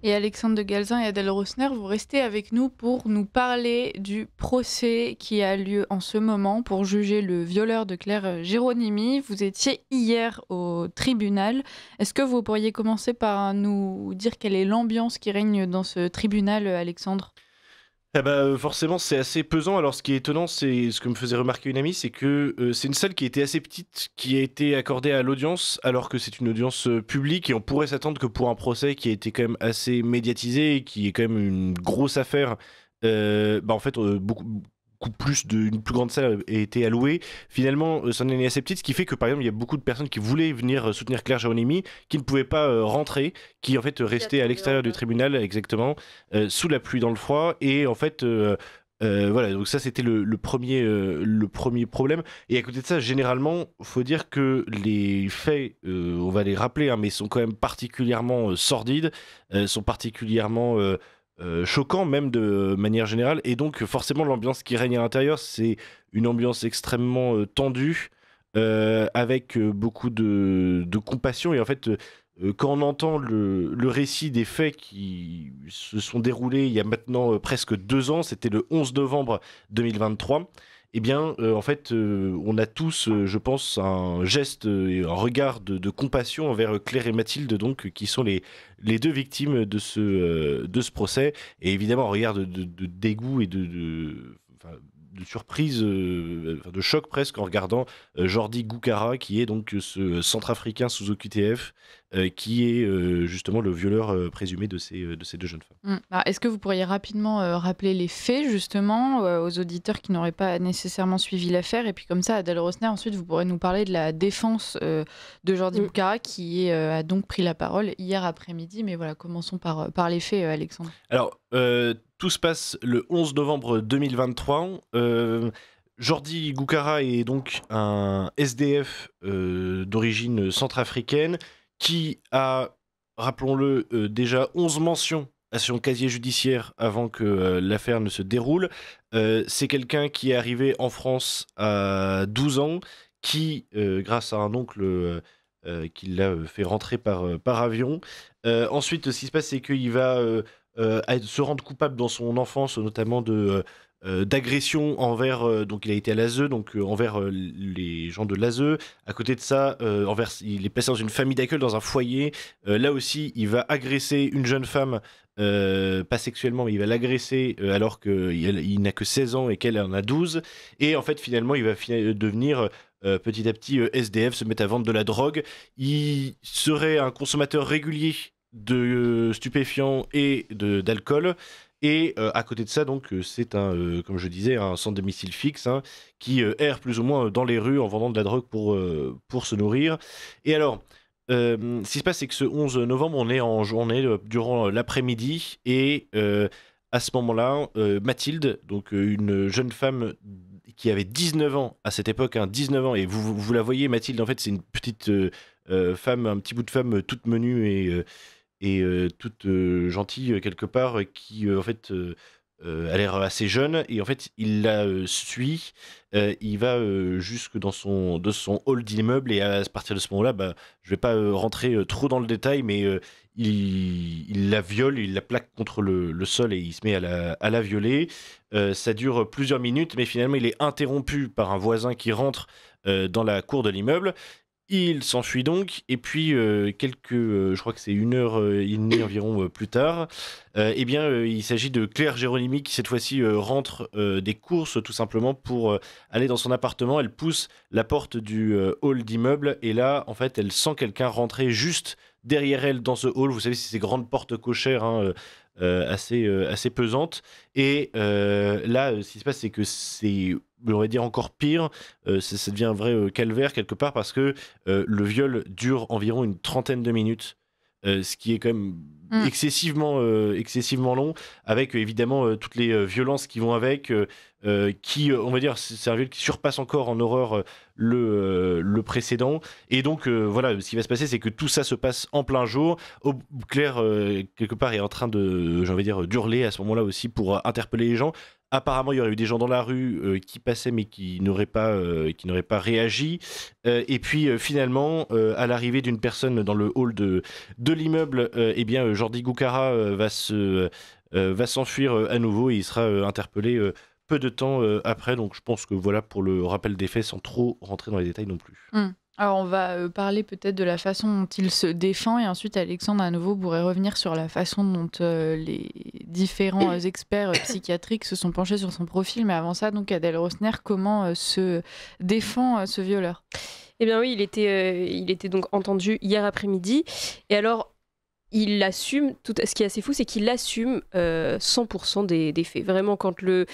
Et Alexandre de Galzin et Adèle Rosner, vous restez avec nous pour nous parler du procès qui a lieu en ce moment pour juger le violeur de Claire Géronimi. Vous étiez hier au tribunal. Est-ce que vous pourriez commencer par nous dire quelle est l'ambiance qui règne dans ce tribunal, Alexandre ? Forcément c'est assez pesant. Alors ce qui est étonnant, c'est ce que me faisait remarquer une amie, c'est que c'est une salle qui était assez petite, qui a été accordée à l'audience, alors que c'est une audience publique, et on pourrait s'attendre que pour un procès qui a été quand même assez médiatisé, et qui est quand même une grosse affaire, en fait une plus grande salle a été allouée. Finalement, c'en est assez petite, ce qui fait que par exemple il y a beaucoup de personnes qui voulaient venir soutenir Claire Géronimi, qui ne pouvaient pas rentrer, qui en fait restaient à l'extérieur du tribunal, exactement, sous la pluie, dans le froid, et en fait voilà, donc ça c'était le premier problème. Et à côté de ça, généralement, faut dire que les faits, on va les rappeler, hein, mais sont quand même particulièrement sordides, sont particulièrement choquants même de manière générale. Et donc forcément l'ambiance qui règne à l'intérieur, c'est une ambiance extrêmement tendue, avec beaucoup de compassion. Et en fait, quand on entend le récit des faits qui se sont déroulés il y a maintenant presque 2 ans, c'était le 11 novembre 2023, eh bien, en fait, on a tous, je pense, un geste et un regard de compassion envers Claire et Mathilde, donc, qui sont les deux victimes de ce procès. Et évidemment, un regard de dégoût et de surprise, de choc presque, en regardant Jordi Goukara, qui est donc ce centrafricain sous OQTF, qui est justement le violeur présumé de ces deux jeunes femmes. Est-ce que vous pourriez rapidement rappeler les faits, justement, aux auditeurs qui n'auraient pas nécessairement suivi l'affaire? Et puis comme ça, Adèle Rosner, ensuite, vous pourrez nous parler de la défense de Jordi Goukara, qui a donc pris la parole hier après-midi. Mais voilà, commençons par les faits, Alexandre. Alors, tout se passe le 11 novembre 2023. Jordi Goukara est donc un SDF d'origine centrafricaine qui a, rappelons-le, déjà 11 mentions à son casier judiciaire avant que l'affaire ne se déroule. C'est quelqu'un qui est arrivé en France à 12 ans, qui, grâce à un oncle qui l'a fait rentrer par avion. Ensuite, ce qui se passe, c'est qu'il va se rendre coupable dans son enfance, notamment d'agression envers, donc il a été à l'ASE, donc envers les gens de l'ASE. À côté de ça, il est placé dans une famille d'accueil, dans un foyer. Là aussi, il va agresser une jeune femme, pas sexuellement, mais il va l'agresser alors qu'il n'a que 16 ans et qu'elle en a 12. Et en fait, finalement, il va devenir petit à petit SDF, se mettre à vendre de la drogue. Il serait un consommateur régulier de stupéfiants et d'alcool. Et à côté de ça, donc, c'est comme je disais, un sans domicile fixe, hein, qui erre plus ou moins dans les rues en vendant de la drogue pour se nourrir. Et alors, ce qui se passe, c'est que ce 11 novembre, on est en journée durant l'après-midi, et à ce moment-là, Mathilde, donc une jeune femme qui avait 19 ans à cette époque, hein, 19 ans, et vous la voyez, Mathilde, en fait, c'est une petite femme, un petit bout de femme toute menue et toute gentille quelque part, qui en fait a l'air assez jeune, et en fait il la suit, il va jusque dans son hall d'immeuble, et à partir de ce moment-là, je vais pas rentrer trop dans le détail, mais il la viole, il la plaque contre le sol, et il se met à la violer. Ça dure plusieurs minutes, mais finalement il est interrompu par un voisin qui rentre dans la cour de l'immeuble. Il s'enfuit donc, et puis je crois que c'est 1h30 environ plus tard, il s'agit de Claire Géronimi qui cette fois-ci rentre des courses tout simplement pour aller dans son appartement. Elle pousse la porte du hall d'immeuble, et là en fait elle sent quelqu'un rentrer juste derrière elle dans ce hall. Vous savez, c'est ces grandes portes cochères, hein, assez pesantes. Et là, ce qui se passe, c'est que on va dire encore pire, ça devient un vrai calvaire quelque part, parce que le viol dure environ une trentaine de minutes, ce qui est quand même excessivement long, avec évidemment toutes les violences qui vont avec, qui, on va dire, c'est un viol qui surpasse encore en horreur le précédent. Et donc voilà, ce qui va se passer, c'est que tout ça se passe en plein jour. Claire quelque part est en train de, j'ai envie de dire, d'hurler à ce moment-là aussi pour interpeller les gens. apparemment il y aurait eu des gens dans la rue qui passaient mais qui n'auraient pas réagi. Et puis finalement, à l'arrivée d'une personne dans le hall de l'immeuble, eh bien Jordi Goukaara va s'enfuir à nouveau et il sera interpellé peu de temps après. Donc je pense que voilà pour le rappel des faits sans trop rentrer dans les détails non plus. Alors, on va parler peut-être de la façon dont il se défend et ensuite Alexandre à nouveau pourrait revenir sur la façon dont les différents experts psychiatriques se sont penchés sur son profil. Mais avant ça, donc Adèle Rosner, comment se défend ce violeur? Eh bien oui, il était donc entendu hier après-midi. Et alors, il assume, ce qui est assez fou, c'est qu'il assume 100% des faits. Vraiment, quand le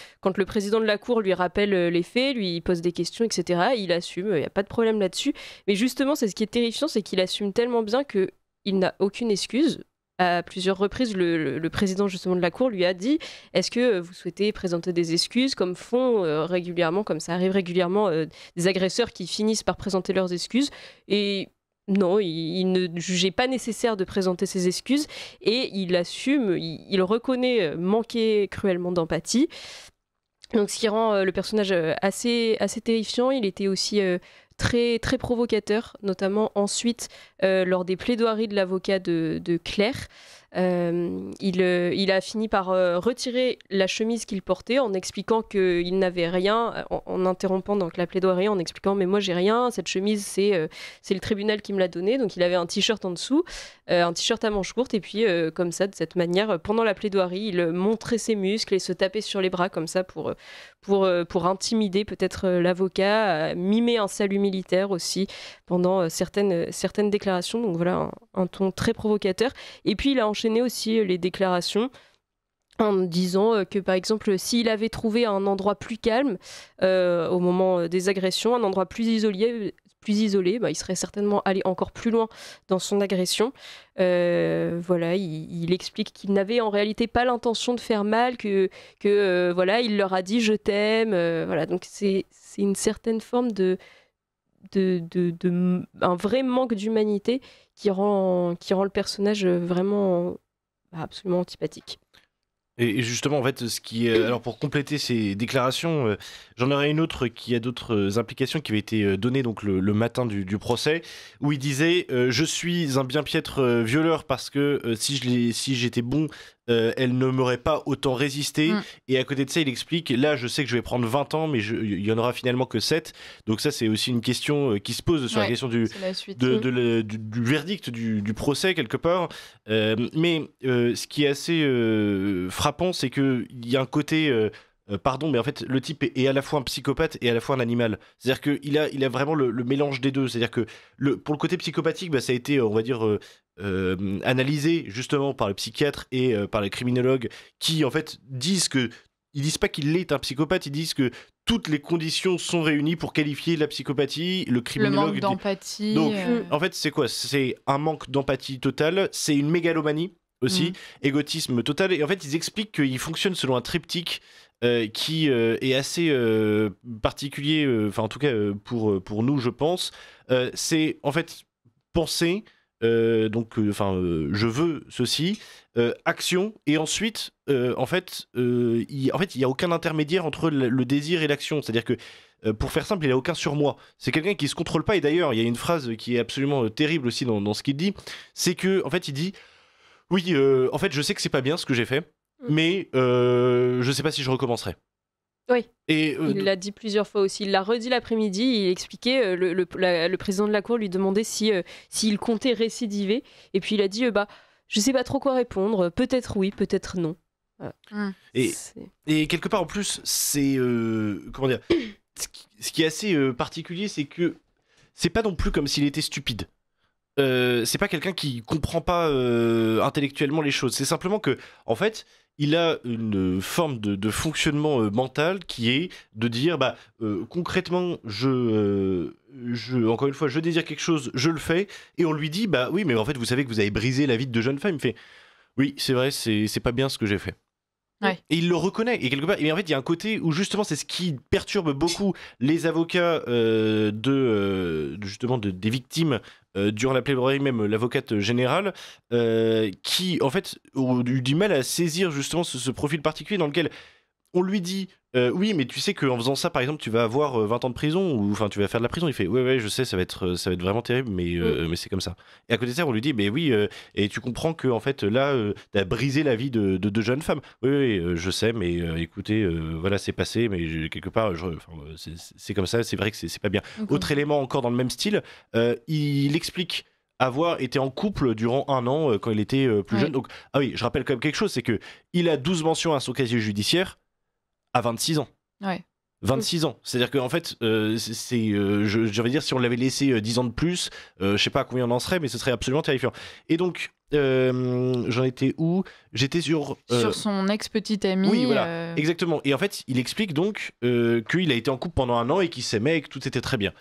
président de la Cour lui rappelle les faits, lui pose des questions, etc., il assume, il n'y a pas de problème là-dessus. Mais justement, c'est ce qui est terrifiant, c'est qu'il assume tellement bien qu'il n'a aucune excuse. À plusieurs reprises, le président justement de la Cour lui a dit « Est-ce que vous souhaitez présenter des excuses ?» comme font régulièrement, comme ça arrive régulièrement, des agresseurs qui finissent par présenter leurs excuses. Et non, il ne jugeait pas nécessaire de présenter ses excuses et il assume, il reconnaît manquer cruellement d'empathie. Donc, ce qui rend le personnage assez terrifiant. Il était aussi très, très provocateur, notamment ensuite lors des plaidoiries de l'avocat de Claire. Il a fini par retirer la chemise qu'il portait en expliquant qu'il n'avait rien, en interrompant donc la plaidoirie, en expliquant mais moi j'ai rien, cette chemise c'est le tribunal qui me l'a donnée, donc il avait un t-shirt en dessous, un t-shirt à manches courtes et puis comme ça de cette manière pendant la plaidoirie il montrait ses muscles et se tapait sur les bras comme ça pour intimider peut-être l'avocat, mimer un salut militaire aussi pendant certaines déclarations, donc voilà un ton très provocateur. Et puis il a enchaîné aussi les déclarations en disant que par exemple s'il avait trouvé un endroit plus calme au moment des agressions, un endroit plus isolé, il serait certainement allé encore plus loin dans son agression. Voilà, il explique qu'il n'avait en réalité pas l'intention de faire mal, que voilà, il leur a dit je t'aime, voilà, donc c'est une certaine forme un vrai manque d'humanité qui rend le personnage vraiment absolument antipathique. Et justement, en fait, alors pour compléter ces déclarations, j'en aurais une autre qui a d'autres implications qui avait été donnée donc le matin du procès, où il disait je suis un bien piètre violeur parce que si j'étais bon, elle ne m'aurait pas autant résisté. Et à côté de ça, il explique là, je sais que je vais prendre 20 ans, mais il y en aura finalement que 7. Donc ça, c'est aussi une question qui se pose sur la question du verdict du procès quelque part. Mais ce qui est assez frappant, c'est qu'il y a un côté pardon, mais en fait, le type est à la fois un psychopathe et à la fois un animal. C'est-à-dire qu'il a vraiment le mélange des deux. C'est-à-dire que pour le côté psychopathique, ça a été, on va dire, analysé justement par le psychiatre et par les criminologues qui, en fait, disent que. Ils disent pas qu'il est un psychopathe, ils disent que toutes les conditions sont réunies pour qualifier la psychopathie. Le criminologue. Le manque d'empathie. Donc, en fait, c'est quoi ? C'est un manque d'empathie totale, c'est une mégalomanie aussi, égotisme total. Et en fait, ils expliquent qu'il fonctionne selon un triptyque qui est assez particulier, enfin en tout cas pour nous, je pense. C'est en fait penser, je veux ceci, action, et ensuite, il y a aucun intermédiaire entre le désir et l'action. C'est-à-dire que pour faire simple, il n'a aucun surmoi. C'est quelqu'un qui ne se contrôle pas. Et d'ailleurs, il y a une phrase qui est absolument terrible aussi dans ce qu'il dit. C'est que, en fait, il dit oui, en fait, je sais que c'est pas bien ce que j'ai fait, mais je sais pas si je recommencerai. Oui, il l'a dit plusieurs fois aussi. Il l'a redit l'après-midi, il expliquait, le président de la Cour lui demandait s'il comptait récidiver. Et puis il a dit, je sais pas trop quoi répondre, peut-être oui, peut-être non. Voilà. Et quelque part en plus, c'est... comment dire, ce qui est assez particulier, c'est que c'est pas non plus comme s'il était stupide. C'est pas quelqu'un qui comprend pas intellectuellement les choses. C'est simplement que, en fait, il a une forme de fonctionnement mental qui est de dire, concrètement, encore une fois, je désire quelque chose, je le fais, et on lui dit, oui, mais en fait, vous savez que vous avez brisé la vie de jeunes femmes. Il me fait, oui, c'est vrai, c'est pas bien ce que j'ai fait. Ouais. Et il le reconnaît, et quelque part, et en fait, il y a un côté où justement, c'est ce qui perturbe beaucoup les avocats justement des victimes durant la plaidoirie, même l'avocate générale, qui en fait ont eu du mal à saisir justement ce profil particulier dans lequel on lui dit oui, mais tu sais qu'en faisant ça, par exemple, tu vas avoir 20 ans de prison, ou enfin, tu vas faire de la prison. Il fait ouais, je sais, ça va être vraiment terrible, mais c'est comme ça. Et à côté de ça, on lui dit mais oui, et tu comprends que en fait, là, t'as brisé la vie de jeunes femmes. Oui, je sais, mais écoutez, voilà, c'est passé, mais quelque part, c'est comme ça, c'est vrai que c'est pas bien. Donc, Autre élément encore dans le même style, il explique avoir été en couple durant 1 an quand il était plus Ouais. jeune. Donc, ah oui, je rappelle quand même quelque chose, c'est que il a 12 mentions à son casier judiciaire à 26 ans. Ouais. 26 ans. C'est-à-dire qu'en fait, je vais dire, si on l'avait laissé 10 ans de plus, je sais pas à combien on en serait, mais ce serait absolument terrifiant. Et donc, j'en étais où? J'étais sur... Sur son ex-petite amie. Oui, voilà, exactement. Et en fait, il explique donc qu'il a été en couple pendant 1 an et qu'il s'aimait et que tout était très bien.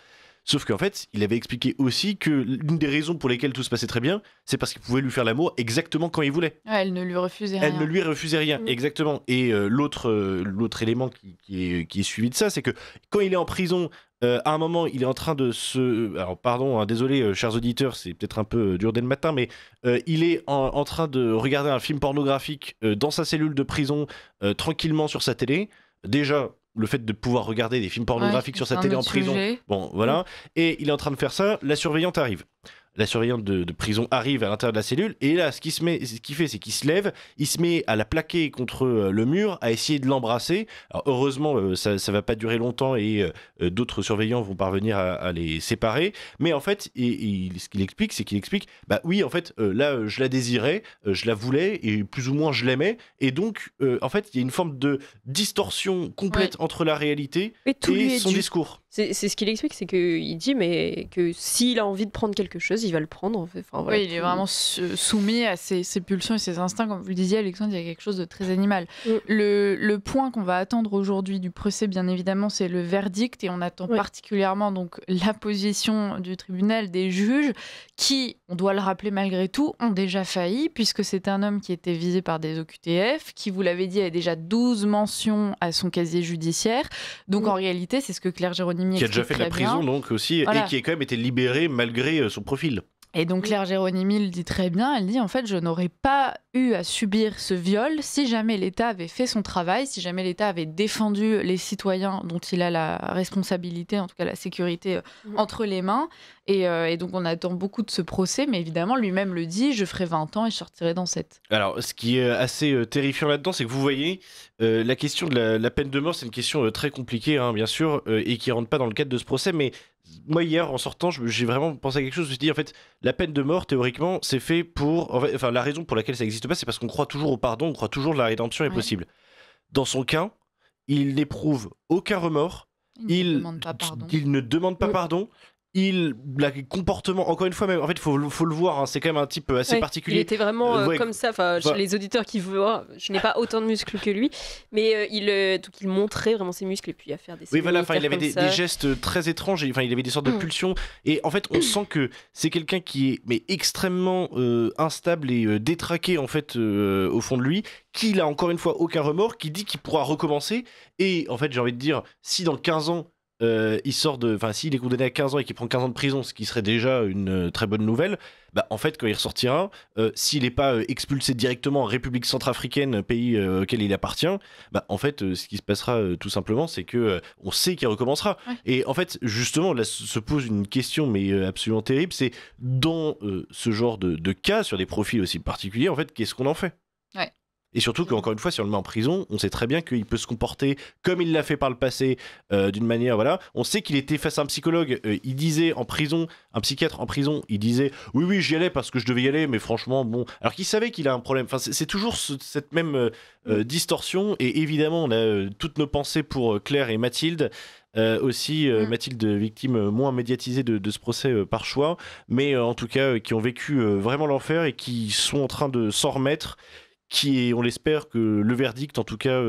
Sauf qu'en fait, il avait expliqué aussi que l'une des raisons pour lesquelles tout se passait très bien, c'est parce qu'il pouvait lui faire l'amour exactement quand il voulait. Ouais, elle ne lui refusait rien. Elle ne lui refusait rien, exactement. Et l'autre élément qui est suivi de ça, c'est que quand il est en prison, à un moment, il est en train de se... Alors, pardon, hein, désolé, chers auditeurs, c'est peut-être un peu dur dès le matin, mais il est en train de regarder un film pornographique dans sa cellule de prison, tranquillement sur sa télé. Déjà, le fait de pouvoir regarder des films pornographiques sur sa télé en prison, bon, voilà. Et il est en train de faire ça, la surveillante arrive. La surveillante de prison arrive à l'intérieur de la cellule, et là, ce qu'il fait, c'est qu'il se lève, il se met à la plaquer contre le mur, à essayer de l'embrasser. Alors, heureusement, ça va pas durer longtemps, et d'autres surveillants vont parvenir à les séparer. Mais en fait, ce qu'il explique, c'est qu'il explique, bah oui, en fait, là, je la désirais, je la voulais, et plus ou moins je l'aimais, et donc, en fait, il y a une forme de distorsion complète entre la réalité et son discours. C'est ce qu'il explique, c'est qu'il dit mais que s'il a envie de prendre quelque chose, il va le prendre. En fait. Enfin, voilà, oui, il est vraiment soumis à ses pulsions et ses instincts. Comme vous le disiez, Alexandre, il y a quelque chose de très animal. Le point qu'on va attendre aujourd'hui du procès, bien évidemment, c'est le verdict. Et on attend particulièrement donc, la position du tribunal, des juges, qui, on doit le rappeler malgré tout, ont déjà failli, puisque c'est un homme qui était visé par des OQTF, qui, vous l'avez dit, a déjà 12 mentions à son casier judiciaire. Donc en réalité, c'est ce que Claire Géronimi qui a déjà fait de la prison donc aussi, voilà. Et qui a quand même été libéré malgré son profil. Et donc Claire Géronimi le dit très bien, elle dit en fait je n'aurais pas eu à subir ce viol si jamais l'État avait fait son travail, si jamais l'État avait défendu les citoyens dont il a la responsabilité, en tout cas la sécurité entre les mains. Et donc on attend beaucoup de ce procès, mais évidemment lui-même le dit, je ferai 20 ans et je sortirai dans 7. Alors ce qui est assez terrifiant là-dedans, c'est que vous voyez, la question de la peine de mort, c'est une question très compliquée, hein, bien sûr, et qui ne rentre pas dans le cadre de ce procès, mais moi hier en sortant j'ai vraiment pensé à quelque chose. Je me suis dit en fait la peine de mort théoriquement c'est fait pour enfin la raison pour laquelle ça n'existe pas, c'est parce qu'on croit toujours au pardon, on croit toujours que la rédemption est possible. Dans son cas, il n'éprouve aucun remords, il ne demande pas pardon. Le comportement, encore une fois, même, en fait, faut le voir, hein, c'est quand même un type assez particulier. Il était vraiment comme ça, les auditeurs qui voient, je n'ai pas autant de muscles que lui, mais il montrait vraiment ses muscles et puis à faire des oui, voilà, il avait des gestes très étranges, il avait des sortes de pulsions, et en fait, on sent que c'est quelqu'un qui est extrêmement instable et détraqué, en fait, au fond de lui, qui n'a encore une fois aucun remords, qui dit qu'il pourra recommencer, et en fait, j'ai envie de dire, si dans 15 ans, s'il est condamné à 15 ans et qu'il prend 15 ans de prison, ce qui serait déjà une très bonne nouvelle, bah, en fait, quand il ressortira, s'il n'est pas expulsé directement en République centrafricaine, pays auquel il appartient, bah, en fait, ce qui se passera tout simplement, c'est que on sait qu'il recommencera. Ouais. Et en fait, justement, là se pose une question, mais absolument terrible, c'est dans ce genre de cas, sur des profils aussi particuliers, en fait, qu'est-ce qu'on en fait ? Ouais. Et surtout qu'encore une fois, si on le met en prison, on sait très bien qu'il peut se comporter comme il l'a fait par le passé, d'une manière, voilà. On sait qu'il était face à un psychologue, il disait en prison, un psychiatre en prison, il disait « Oui, j'y allais parce que je devais y aller, mais franchement, bon... » Alors qu'il savait qu'il a un problème. Enfin, c'est toujours cette même distorsion, et évidemment, on a toutes nos pensées pour Claire et Mathilde, aussi Mathilde, victime moins médiatisée de ce procès par choix, mais en tout cas, qui ont vécu vraiment l'enfer et qui sont en train de s'en remettre, on l'espère que le verdict, en tout cas,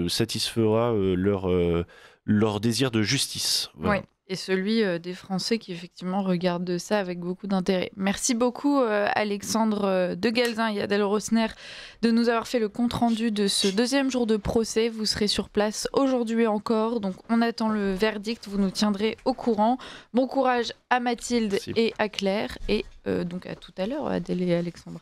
satisfera leur désir de justice. Voilà. Oui, et celui des Français qui, effectivement, regardent ça avec beaucoup d'intérêt. Merci beaucoup, Alexandre de Galzin et Adèle Rosner, de nous avoir fait le compte-rendu de ce deuxième jour de procès. Vous serez sur place aujourd'hui encore, donc on attend le verdict, vous nous tiendrez au courant. Bon courage à Mathilde et à Claire, et donc à tout à l'heure, Adèle et Alexandre.